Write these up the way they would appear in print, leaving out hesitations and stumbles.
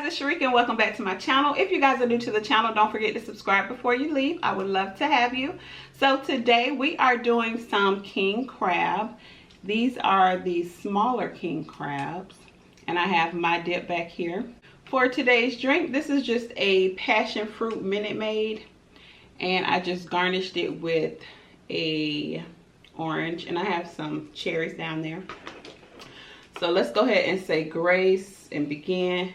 it's Sharika and welcome back to my channel. If you guys are new to the channel, don't forget to subscribe before you leave. I would love to have you. So today we are doing some king crab. These are the smaller king crabs, and I have my dip back here. For today's drink, this is just a passion fruit Minute Maid, and I just garnished it with a orange, and I have some cherries down there. So let's go ahead and say grace and begin.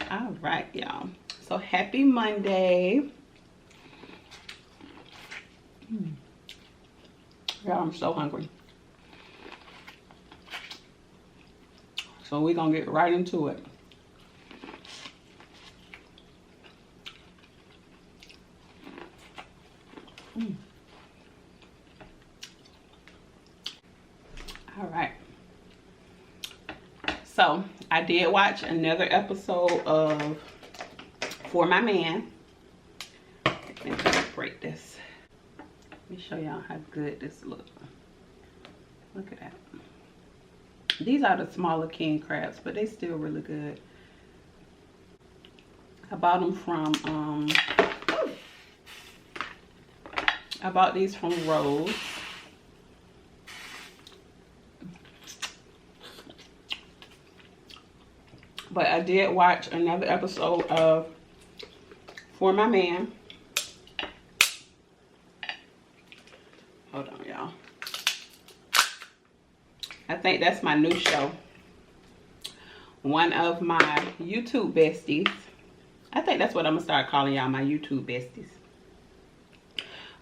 All right, y'all. So happy Monday. Y'all, I'm so hungry. So we're gonna get right into it. All right. So I did watch another episode of For My Man. Let me just break this. Let me show y'all how good this looks. Look at that. These are the smaller king crabs, but they still really good. I bought them from I bought these from Rose. But I did watch another episode of For My Man. Hold on, y'all. I think that's my new show. One of my YouTube besties. I think that's what I'm going to start calling y'all, my YouTube besties.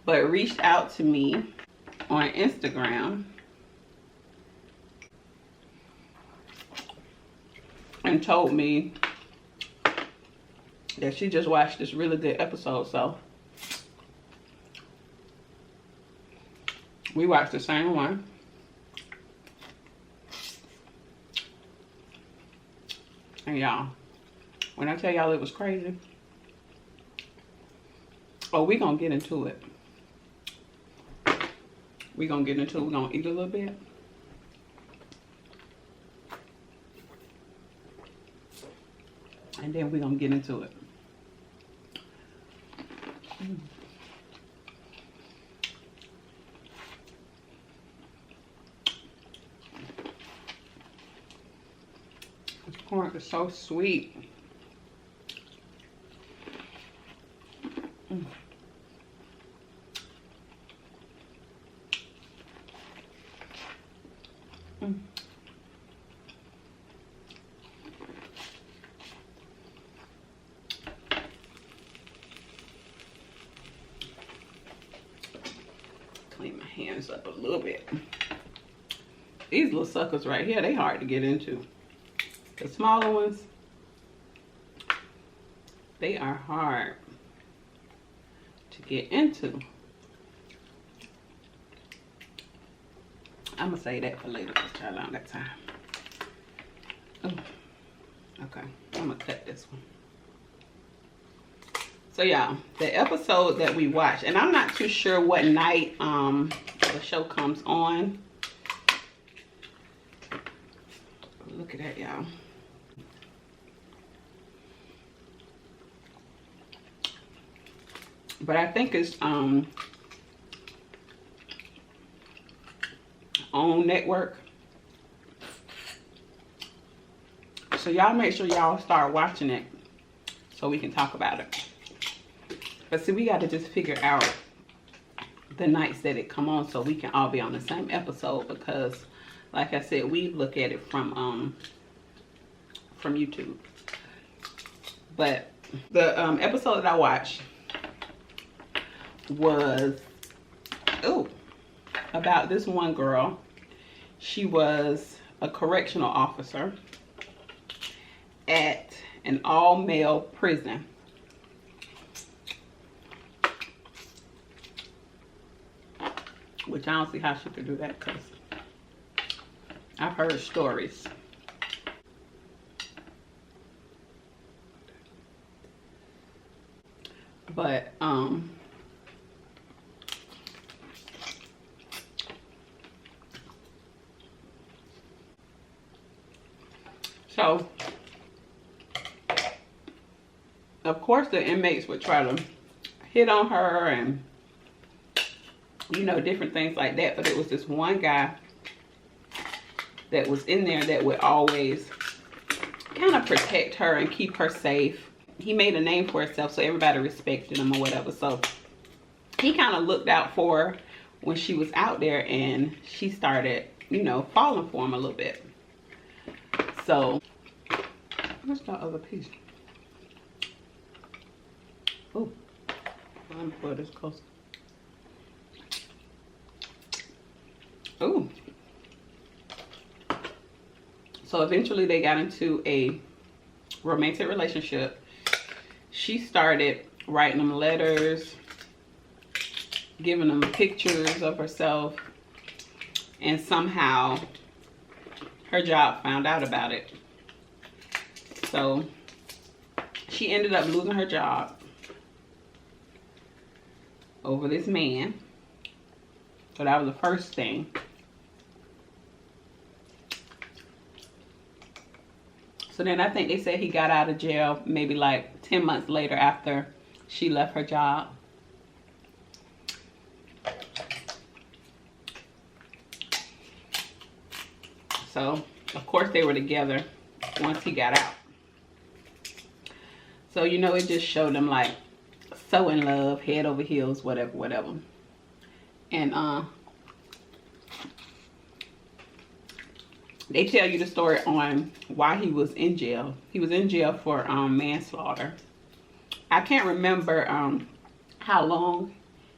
But reached out to me on Instagram and told me that she just watched this really good episode. So we watched the same one. And y'all, when I tell y'all it was crazy, oh, we gonna get into it. We gonna get into it. We're gonna eat a little bit. And then we're gonna get into it. This corn is so sweet. Clean my hands up a little bit. These little suckers right here, they hard to get into. The smaller ones, they are hard to get into. I'm gonna say that for later because I don't got time. Oh, okay, I'm gonna cut this one. So y'all, the episode that we watched, and I'm not too sure what night the show comes on. Look at that, y'all. But I think it's on network. So y'all make sure y'all start watching it so we can talk about it. But see, we got to just figure out the nights that it come on so we can all be on the same episode, because like I said, we look at it from YouTube. But the episode that I watched was about this one girl. She was a correctional officer at an all-male prison. Which I don't see how she could do that, because I've heard stories. But So, of course, the inmates would try to hit on her and, you know, different things like that. But it was this one guy that was in there that would always kind of protect her and keep her safe. He made a name for himself, so everybody respected him or whatever. So he kind of looked out for her when she was out there, and she started, you know, falling for him a little bit. So, where's the other piece? Oh, let me put this closer. Oh. So eventually they got into a romantic relationship. She started writing him letters, giving him pictures of herself, and somehow her job found out about it. So she ended up losing her job over this man. So that was the first thing. So then I think they said he got out of jail maybe like 10 months later after she left her job. So, of course, they were together once he got out. So, you know, it just showed them like so in love, head over heels, whatever, whatever. And they tell you the story on why he was in jail. He was in jail for manslaughter. I can't remember how long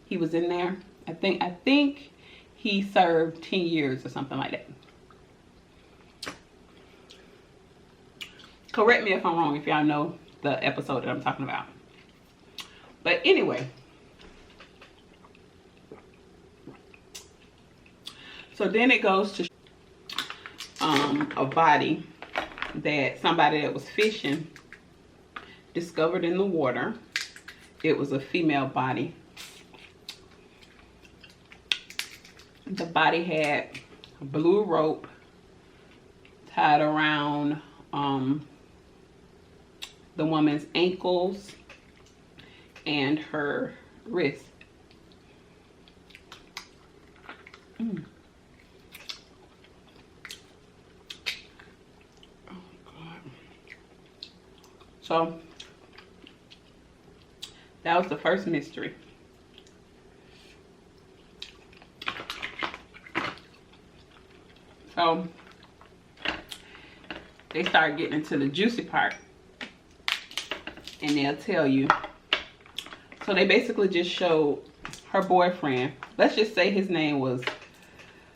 he was in there. I think he served 10 years or something like that. Correct me if I'm wrong, if y'all know the episode that I'm talking about. But anyway, so then it goes to a body that somebody that was fishing discovered in the water. It was a female body. The body had a blue rope tied around the woman's ankles and her wrist. So that was the first mystery. So they start getting into the juicy part, and they'll tell you. So they basically just showed her boyfriend. Let's just say his name was,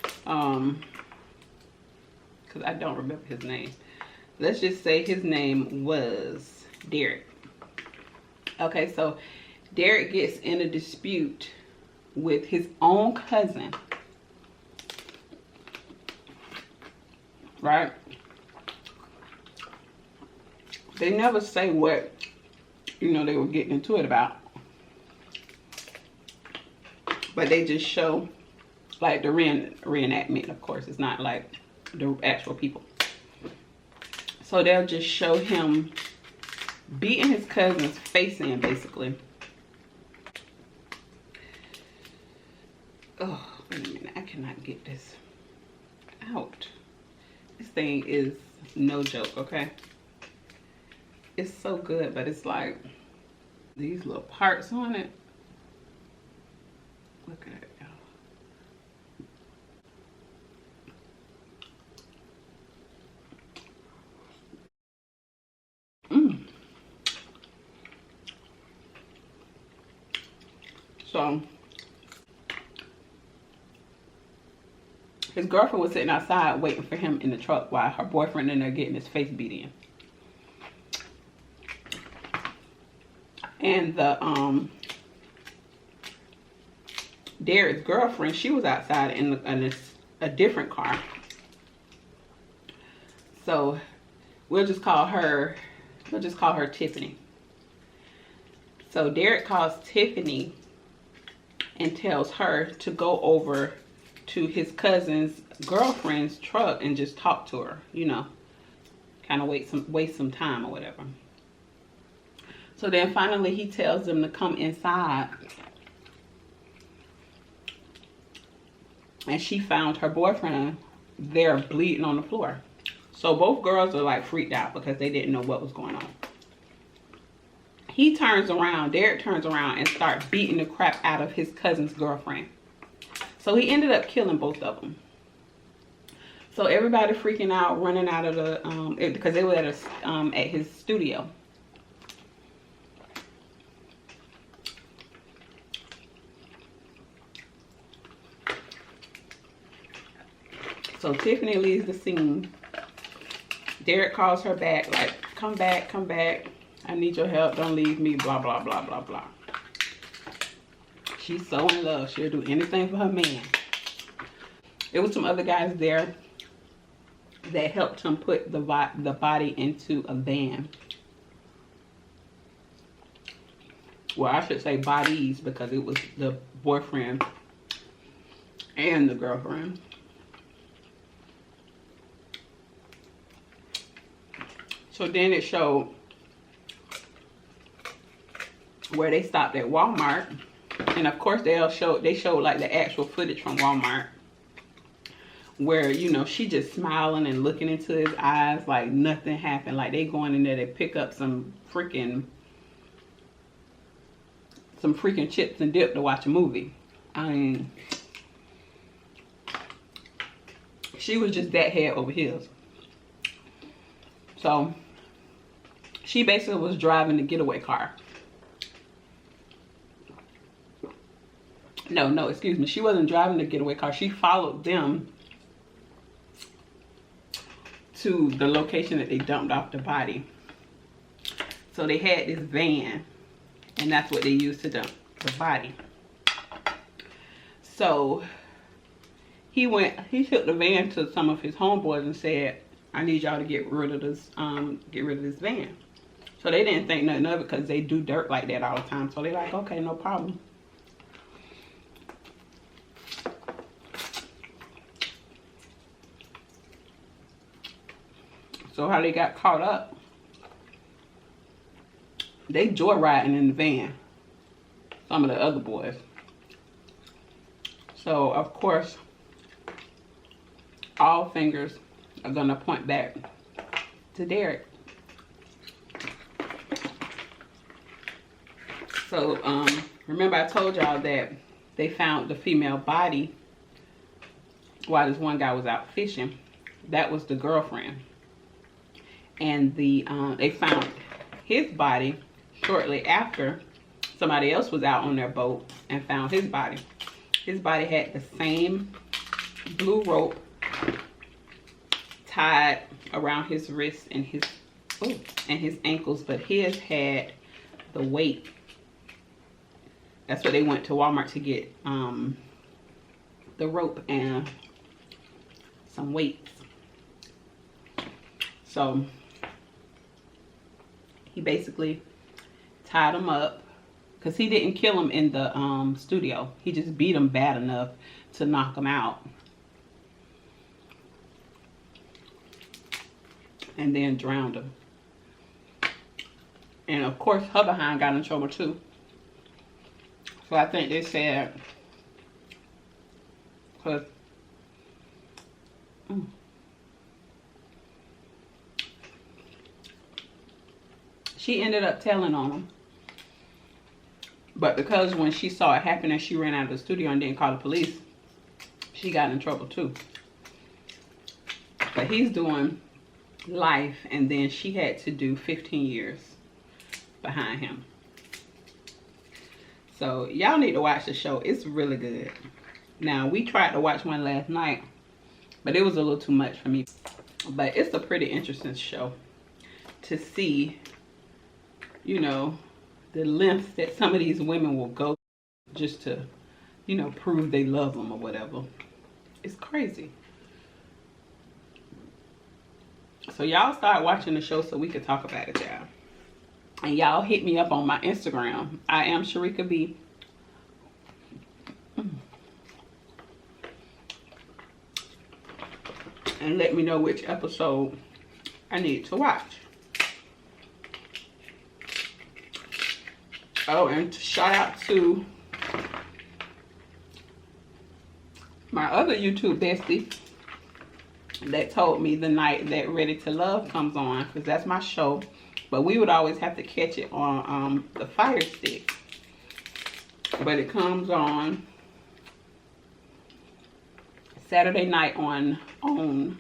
because I don't remember his name. Let's just say his name was Derek. Okay, so Derek gets in a dispute with his own cousin, right? They never say what, you know, they were getting into it about. But they just show, like, the reenactment, of course. It's not like the actual people. So they'll just show him beating his cousin's face in, basically. Oh, wait a minute. I cannot get this out. This thing is no joke, okay? It's so good, but it's like these little parts on it. Look at it, y'all. So his girlfriend was sitting outside waiting for him in the truck while her boyfriend in there getting his face beat in. And the Derek's girlfriend, she was outside in a different car. So we'll just call her Tiffany. So Derek calls Tiffany and tells her to go over to his cousin's girlfriend's truck and just talk to her, you know, kind of waste some time or whatever. So then finally he tells them to come inside. And she found her boyfriend there bleeding on the floor. So both girls are like freaked out because they didn't know what was going on. He turns around, Derek turns around and starts beating the crap out of his cousin's girlfriend. So he ended up killing both of them. So everybody freaking out, running out of the, because they were at his studio. So Tiffany leaves the scene. Derek calls her back, like, come back, come back. I need your help. Don't leave me, blah, blah, blah, blah, blah. She's so in love. She'll do anything for her man. There was some other guys there that helped him put the body into a van. Well, I should say bodies because it was the boyfriend and the girlfriend. So then it showed where they stopped at Walmart. And of course they showed like the actual footage from Walmart. Where, you know, she just smiling and looking into his eyes like nothing happened. Like they going in there to pick up some freaking chips and dip to watch a movie. I mean, she was just that head over heels. So she basically was driving the getaway car. No, excuse me. She wasn't driving the getaway car. She followed them to the location that they dumped off the body. So they had this van, and that's what they used to dump the body. So he took the van to some of his homeboys and said, I need y'all to get rid of this van. So they didn't think nothing of it because they do dirt like that all the time. So they're like, okay, no problem. So how they got caught up, they joyriding in the van, some of the other boys. So of course, all fingers are gonna point back to Derek. So remember I told y'all that they found the female body while this one guy was out fishing. That was the girlfriend. And they found his body shortly after somebody else was out on their boat and found his body. His body had the same blue rope tied around his wrists and his ankles, but his had the weight. That's what they went to Walmart to get, the rope and some weights. So he basically tied him up because he didn't kill him in the studio. He just beat him bad enough to knock him out. And then drowned him. And of course, her behind got in trouble too. So I think they said, because she ended up telling on him. But because when she saw it happen and she ran out of the studio and didn't call the police, she got in trouble too. But he's doing life, and then she had to do 15 years behind him. So y'all need to watch the show. It's really good. Now we tried to watch one last night, but it was a little too much for me. But it's a pretty interesting show to see, you know, the lengths that some of these women will go just to, you know, prove they love them or whatever. It's crazy. So y'all start watching the show so we can talk about it, y'all. And y'all hit me up on my Instagram. I am Sharika B. And let me know which episode I need to watch. Oh, and shout out to my other YouTube bestie that told me the night that Ready to Love comes on, because that's my show. But we would always have to catch it on the Fire Stick. But it comes on Saturday night on OWN.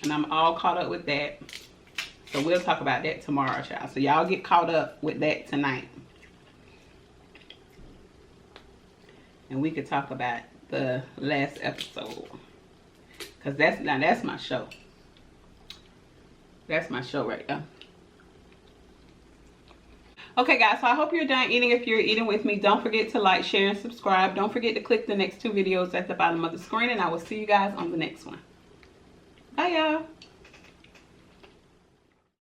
And I'm all caught up with that. So we'll talk about that tomorrow, child. So y'all get caught up with that tonight. And we could talk about the last episode. Because that's my show. That's my show right there. Okay, guys, so I hope you're done eating. If you're eating with me, don't forget to like, share, and subscribe. Don't forget to click the next 2 videos at the bottom of the screen, and I will see you guys on the next one. Bye, y'all.